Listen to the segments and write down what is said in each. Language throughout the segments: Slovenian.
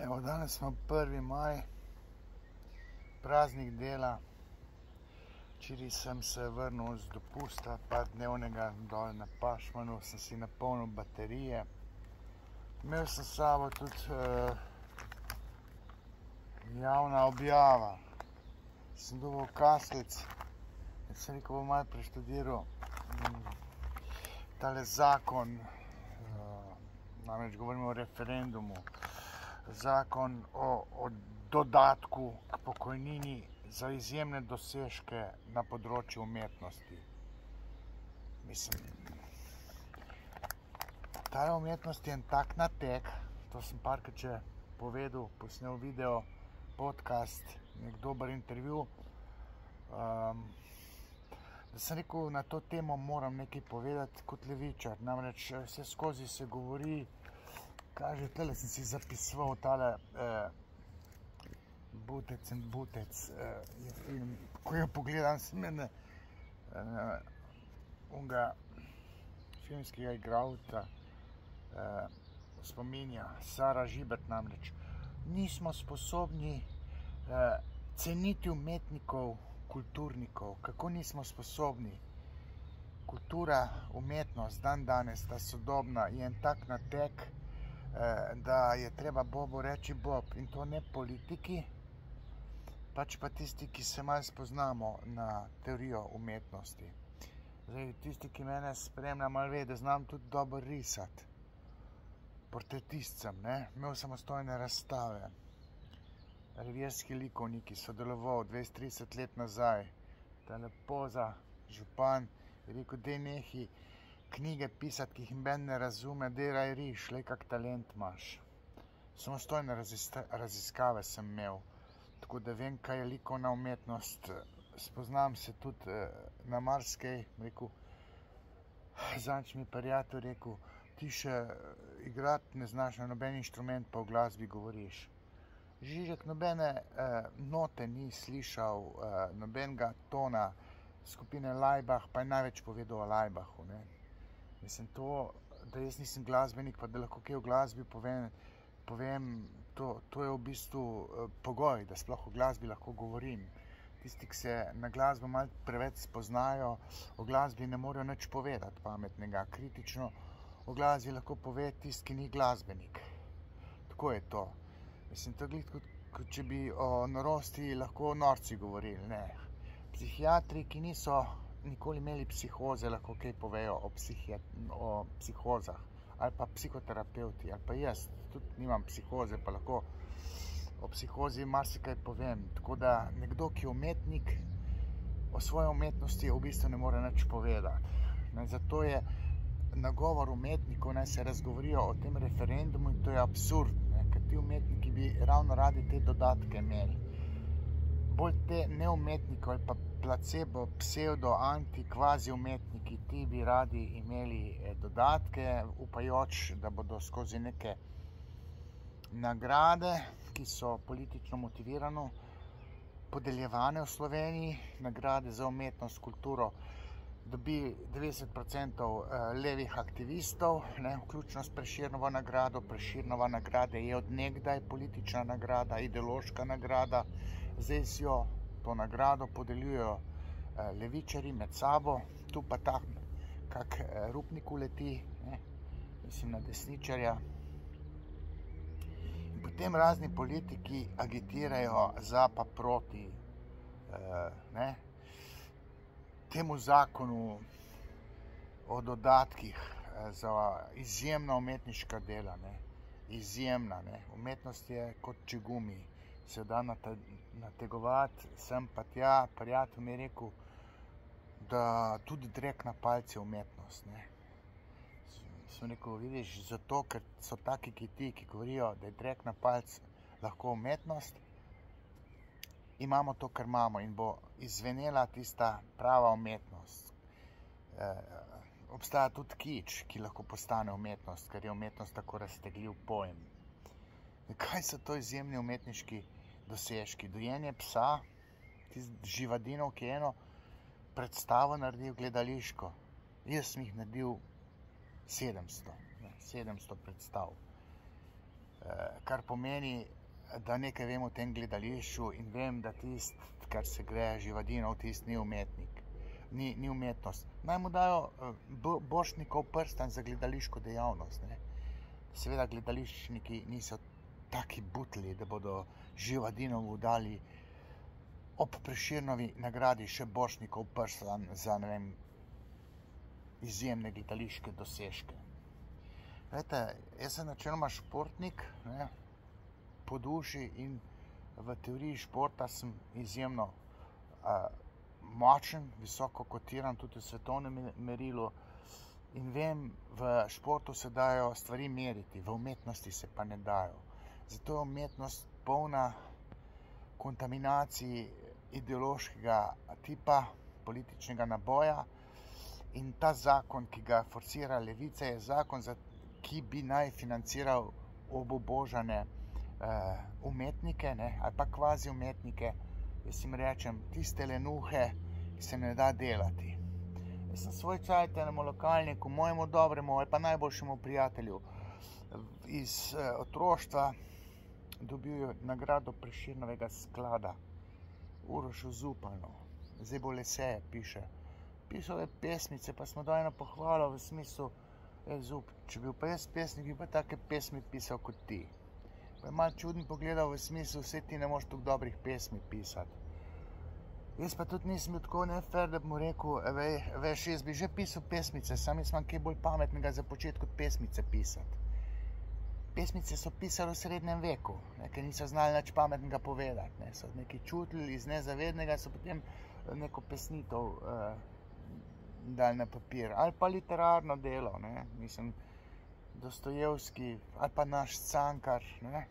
Evo, danes smo 1. maj, praznik dela. Včeraj sem se vrnil z dopusta, dnevnega dol na Pašmanu, sem si napolnil baterije. Imel sem s sabo tudi javna objava. Sem dobil kaselc in sem rekel, bom malo preštudiral tale zakon, namreč govorimo o referendumu. Zakon o dodatku k pokojnini za izjemne dosežke na področju umetnosti. Mislim, ta umetnost je en tak nateg, to sem parkrat že povedal, posnel video, podcast, nek dober intervju, da sem rekel, na to temo moram nekaj povedati kot levičar. Namreč vse skozi se govori, kaže, tale sem si zapisoval, tale Butec and Butec je film, ko jo pogledam, se mene unga filmskega igralca spominja, Sara Žibert namreč. Nismo sposobni ceniti umetnikov, kulturnikov. Kako nismo sposobni? Kultura, umetnost, danes, ta sodobna, je en tak nateg, da je treba Bobu reči Bob, in to ne politiki, pač pa tisti, ki se malo spoznamo na teorijo umetnosti. Zdaj, tisti, ki mene spremlja, malo ve, da znam tudi dobro risati. Portretist sem, ne? Imel samostojne razstave, revirski likovniki, sodeloval 20-30 let nazaj. Tale Poza, župan, je rekel, dej nehi knjige pisati, ki jih noben ne razume, dej raj riš, lej kak talent imaš. Samostojne raziskave sem imel, tako da vem, kaj je likovna umetnost. Spoznam se tudi na marsikaj, rekel, zadnjič mi prijatelj rekel, ti še igrati ne znaš na noben inštrument, pa v glasbi govoriš. Žižek nobene note ni slišal, nobenega tona skupine Laibach, pa je največ povedal o Laibachu, ne. Mislim, to, da jaz nisem glasbenik, pa da lahko kaj o glasbi povem, to je v bistvu pogoj, da sploh o glasbi lahko govorim. Tisti, ki se na glasbo malo preveč spoznajo, o glasbi ne morejo nič povedati pametnega. Kritično o glasbi lahko pove tisti, ki ni glasbenik. Tako je to. Mislim, to je glih, kot če bi o norosti lahko norci govorili, ne. Psihiatri, ki niso nikoli imeli psihoze, lahko kaj povejo o psihozah, ali pa psihoterapeuti, ali pa jaz, tudi nimam psihoze, pa lahko o psihozi marsikaj povem. Tako da nekdo, ki je umetnik, o svoji umetnosti v bistvu ne more nič povedati. Zato je nagovor umetnikov, naj se razgovorijo o tem referendumu, in to je absurd, ker ti umetniki bi ravno radi te dodatke imeli. Bolj te neumetniki ali pa placebo, psevdo, anti, kvazi umetniki, ti bi radi imeli dodatke, upajoč, da bodo skozi neke nagrade, ki so politično motivirano podeljevane v Sloveniji, nagrade za umetnost, kulturo, dobi 90% levih aktivistov, vključno s Prešernovo nagrado. Prešernova nagrada je od nekdaj politična nagrada, ideološka nagrada. Zdaj si jo to nagrado podeljujejo levičarji med sabo, tu pa tam kak rupnik uleti, mislim na desničarja. In potem razni politiki agitirajo za pa proti temu zakonu o dodatkih za izjemna umetniška dela, izjemna, umetnost je kot čigumi, se da nategovati sem pa tja. Prijatelj mi je rekel, da tudi drek na palce je umetnost, Sem rekel, vidiš, zato, ker so taki ki ti, ki govorijo, da je drek na palc lahko umetnost, imamo to, kar imamo, in bo izvenela tista prava umetnost. Obstaja tudi kič, ki lahko postane umetnost, ker je umetnost tako raztegljiv pojem. Kaj so to izjemni umetniški dosežki? Dojenje psa, tisti Živadinov, ki je eno predstavo naredil gledališko. Jaz sem jih naredil 700 predstav. Kar pomeni, da nekaj vem o tem gledališču in vem, da tist, kar se gre Živadinov, tist ni umetnik, ni umetnost. Naj mu dajo Borštnikov prstan za gledališko dejavnost. Ne. Seveda gledališčniki niso taki butli, da bodo Živadinovu dali ob Prešernovi nagradi še Borštnikov prstan za, ne vem, izjemne gledališke dosežke. Vete, jaz sem načeloma športnik, ne, po duši in v teoriji športa sem izjemno močen, visoko kotiran tudi v svetovnem merilu in vem, v športu se dajo stvari meriti, v umetnosti se pa ne dajo. Zato je umetnost polna kontaminacij ideološkega tipa, političnega naboja in ta zakon, ki ga forsira levica, je zakon, ki bi naj financiral obubožane umetnike, ne, ali pa kvazi umetnike, jaz jim rečem, tiste lenuhe, ki se ne da delati. Jaz sem svoj čas enemu lokalniku, mojemu dobremu ali pa najboljšemu prijatelju iz otroštva dobil nagrado Prešernovega sklada, Urošu Zupanu, zdaj bo Leseje piše. Pisal je pesmice, pa smo dali na pohvalo v smislu, Zup, če bi pa jaz pesnik, bi pa take pesmi pisal kot ti. Pa je malo čuden pogledal v smislu, vse ti ne moš toliko dobrih pesmi pisati. Jaz pa tudi nisem bil tako nefer, da bi mu rekel, veš, jaz bi že pisal pesmice, sam jaz imam kaj bolj pametnega za početi kot pesmice pisati. Pesmice so pisali v srednjem veku, ne, ker niso znali nič pametnega povedati, ne, so nekaj čutili iz nezavednega, so potem neko pesnitev dali na papir, ali pa literarno delo, ne, mislim, Dostojevski, ali pa naš Cankar, ne,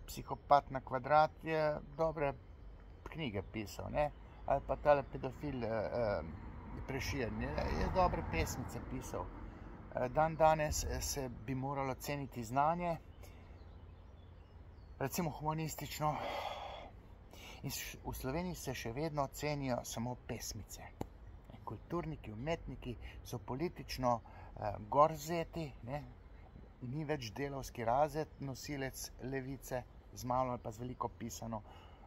Psihopat na kvadrat je dobre knjige pisal, ne, ali pa tale pedofil Prešeren je dobre pesmice pisal. Dan danes se bi moralo ceniti znanje, recimo humanistično, in v Sloveniji se še vedno cenijo samo pesmice. Kulturniki, umetniki so politično gorzeti, ne, ni več delavski razred, nosilec levice, z malo ali pa z veliko pisano,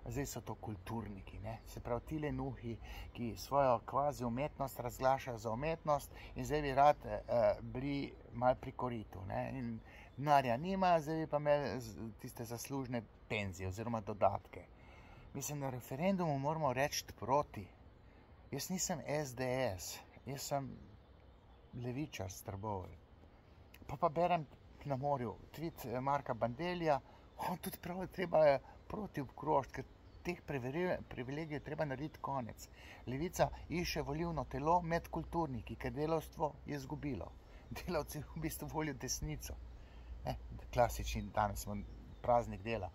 zdaj so to kulturniki, ne, se pravi ti lenuhi, ki svojo kvazi umetnost razglašajo za umetnost in zdaj bi rad bili malo pri koritu, ne, in denarja nimajo, zdaj bi pa imeli tiste zaslužne penzije oziroma dodatke. Mislim, na referendumu moramo reči proti. Jaz nisem SDS, jaz sem levičar s Trbovelj. Pa berem na morju tweet Marka Bandellija, on tudi pravi, treba je proti obkrožiti, ker teh privilegijev treba narediti konec. Levica išče volilno telo med kulturniki, ker delavstvo je izgubilo. Delavci v bistvu volijo desnico. Klasični, danes smo praznik dela.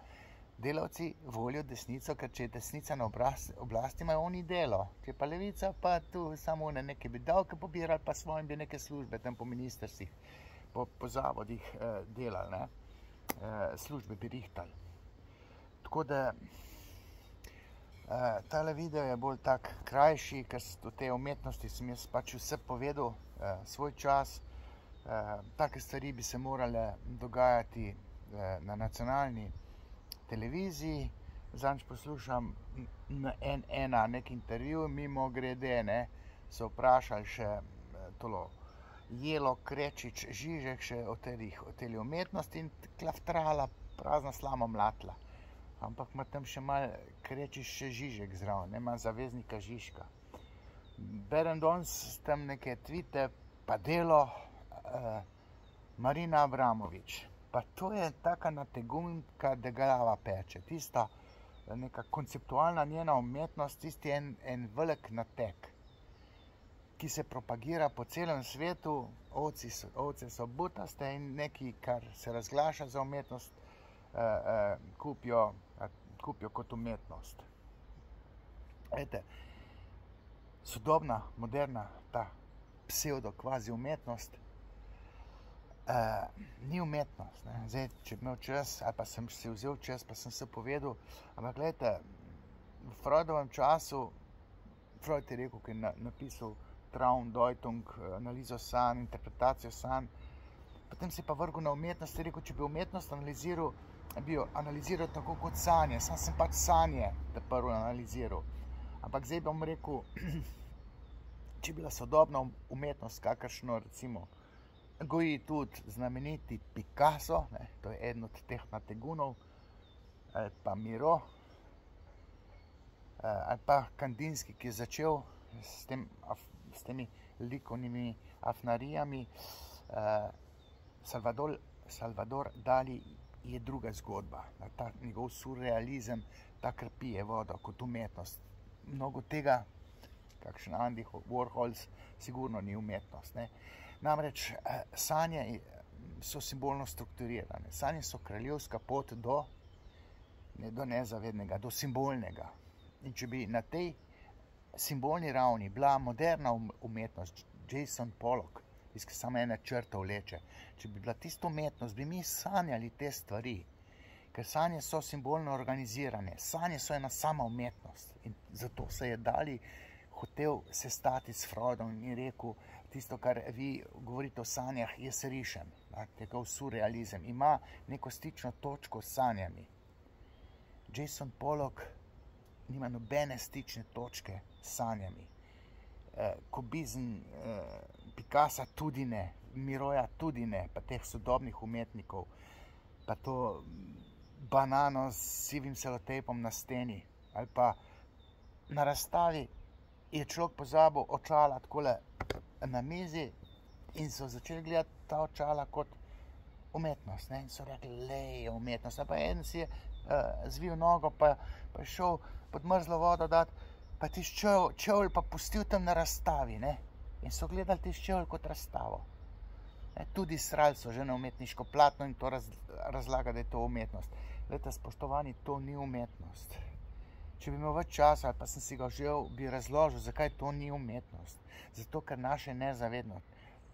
Delavci volijo desnico, ker če je desnica na oblasti, imajo oni delo. Če pa levica, pa tu samo nekaj bi davke pobirali, pa svojim bi neke službe tam po ministrstvih, po zavodih delali, ne. Službe bi rihtali. Tako da tale video je bolj tak krajši, ker v tej umetnosti sem jaz pač vse povedal, svoj čas. Take stvari bi se morale dogajati na nacionalni televiziji. Zadnjič poslušam na N1 nek intervju, mimo grede, ne, so vprašali še tolo Jelo Krečič Žižek še o tej umetnosti in klaftrala, prazna slama mlatla. Ampak ima tam še malo Krečič še Žižek zraven, ne, ima zaveznika Žižka. Berem danes tam neke tvite, pa delo Marina Abramovič. Pa to je taka nategunka, da glava peče. Tista neka konceptualna njena umetnost, tisti en velik nateg, ki se propagira po celem svetu, ovce so butaste in nekaj, kar se razglaša za umetnost, kupijo kot umetnost. Vete, sodobna, moderna, ta psevdo kvazi umetnost, ni umetnost, ne. Zdaj, če bi imel čas, ali pa sem si vzel čas, pa sem se povedal, ampak gledajte, v Freudovem času, Freud je rekel, ki je napisal Traumdeutung, analizo sanj, interpretacijo sanj, potem se je pa vrgel na umetnost, je rekel, če bi umetnost analiziral, bi jo analiziral tako kot sanje, sam sem pač sanje prvo analiziral. Ampak zdaj bom rekel, če je bila sodobna umetnost, kakršno recimo goji tudi znameniti Picasso, ne, to je eden od teh nategunov, ali pa Miro, ali pa Kandinski, ki je začel s temi likovnimi afnarijami. Salvador Dali je druga zgodba. Ta njegov surrealizem, ta krpije vodo kot umetnost. Mnogo tega, kakšen Andy Warhol, sigurno ni umetnost. Ne. Namreč sanje so simbolno strukturirane. Sanje so kraljevska pot do nezavednega, do simbolnega. In če bi na tej simbolni ravni bila moderna umetnost, Jason Pollock, ki samo ene črte vleče, če bi bila tista umetnost, bi mi sanjali te stvari, ker sanje so simbolno organizirane, sanje so ena sama umetnost. In zato se je Dali hotel sestati s Freudom in rekel, tisto, kar vi govorite o sanjah, jaz rišem, tega surrealizem, ima neko stično točko s sanjami. Jason Pollock nima nobene stične točke s sanjami. Kubizem Picassa tudi ne, Miroja tudi ne, pa teh sodobnih umetnikov, pa to banano s sivim selotejpom na steni, ali pa na razstavi je človek pozabil očala takole na mizi in so začeli gledati ta očala kot umetnost, ne? In so rekli, lej, je umetnost. Pa eden si je zvil nogo, pa je šel pod mrzlo vodo dati, pa ti čevlj pa pustil tam na razstavi, ne? In so gledali ti čevlj kot razstavo. Tudi srali so že na umetniško platno in to razlaga, da je to umetnost. Glejte, spoštovani, to ni umetnost. Če bi imel več časa, ali pa sem si ga vzel, bi razložil, zakaj to ni umetnost. Zato, ker naše nezavedno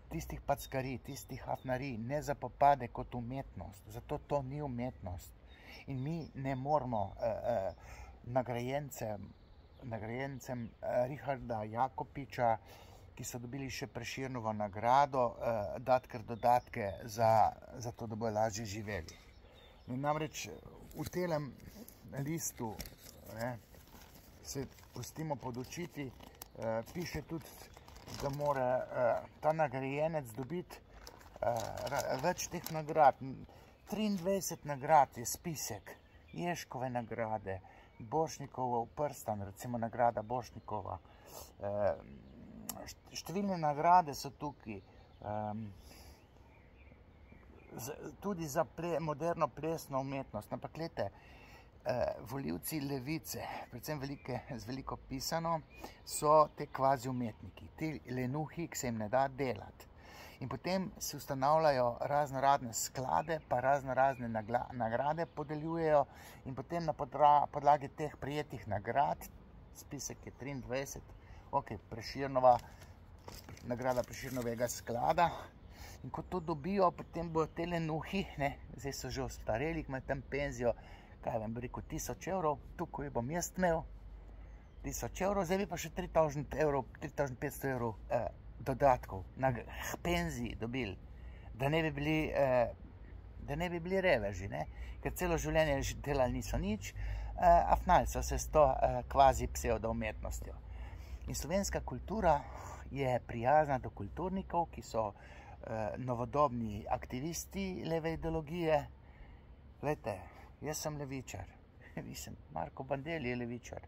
tistih packarij, tistih afnarij ne zapopade kot umetnost. Zato to ni umetnost. In mi ne moramo nagrajencem Richarda Jakopiča, ki so dobili še Prešernovo nagrado, dati kar dodatke za to, da bodo lažje živeli. In namreč v tem listu se pustimo podučiti, piše tudi, da mora ta nagrajenec dobiti več teh nagrad. 23 nagrad je spisek, Ježkove nagrade, Borštnikov prstan, recimo nagrada Borštnikova. Številne nagrade so tukaj, tudi za moderno plesno umetnost. Ampak gledajte, volivci levice, predvsem z veliko pisano, so te kvazi umetniki, ti lenuhi, ki se jim ne da delati. In potem se ustanavljajo raznorazne sklade, pa raznorazne nagrade podeljujejo in potem na podlagi teh prijetih nagrad, spisek je 23, ok, Prešernova, nagrada Prešernovega sklada, in ko to dobijo, potem bodo te lenuhi, zdaj so že ostareli, imajo tam penzijo, kaj vem, bi rekel, 1000 evrov, tukaj bom jaz imel 1000 evrov, zdaj bi pa še 3500 evrov dodatkov na penziji dobili, da ne bi bili reveži, ker celo življenje delali niso nič, afnali so se s to kvazi psevdo umetnostjo. In slovenska kultura je prijazna do kulturnikov, ki so novodobni aktivisti leve ideologije. Glejte, jaz sem levičar, mislim, Marko Bandelli je levičar,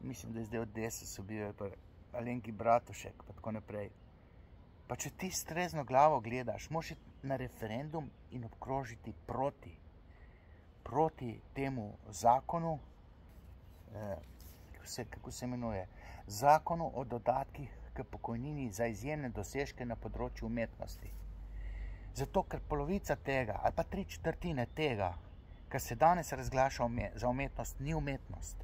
mislim, da je zdaj od Desusu bil Alenki Bratušek, pa tako naprej. Pa če ti s trezno glavo gledaš, moraš iti na referendum in obkrožiti proti temu zakonu, kako se imenuje, zakonu o dodatkih k pokojnini za izjemne dosežke na področju umetnosti. Zato, ker polovica tega, ali pa 3/4 tega, kar se danes razglaša za umetnost, ni umetnost.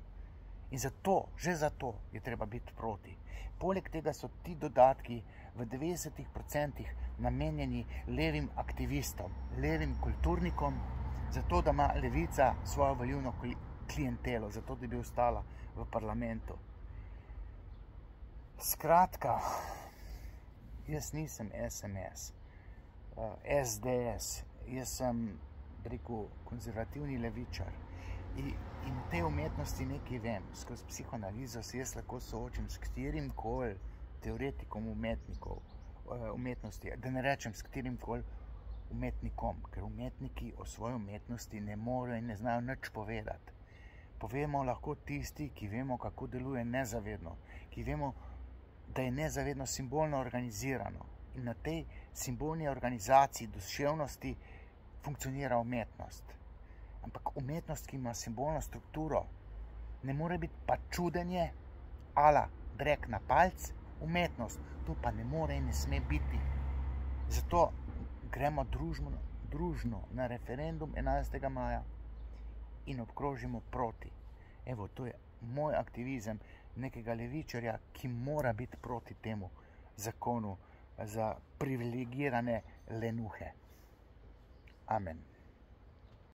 In zato, že zato je treba biti proti. Poleg tega so ti dodatki v 90% namenjeni levim aktivistom, levim kulturnikom, zato da ima levica svojo volilno klientelo, zato da bi ostala v parlamentu. Skratka, jaz nisem SMS. SDS. Jaz sem, rekel, konzervativni levičar. In v tej umetnosti nekaj vem. Skozi psihoanalizo se jaz lahko soočim s katerim koli teoretikom umetnosti, da ne rečem s katerim koli umetnikom, ker umetniki o svoji umetnosti ne morejo in ne znajo nič povedati. Povemo lahko tisti, ki vemo, kako deluje nezavedno, ki vemo, da je nezavedno simbolno organizirano in na tej simbolni organizaciji duševnosti funkcionira umetnost. Ampak umetnost, ki ima simbolno strukturo, ne more biti pa čudenje ala drek na palc, umetnost. To pa ne more in ne sme biti. Zato gremo družno na referendum 11. maja in obkrožimo proti. Evo, to je moj aktivizem nekega levičarja, ki mora biti proti temu zakonu za privilegirane lenuhe. Amen.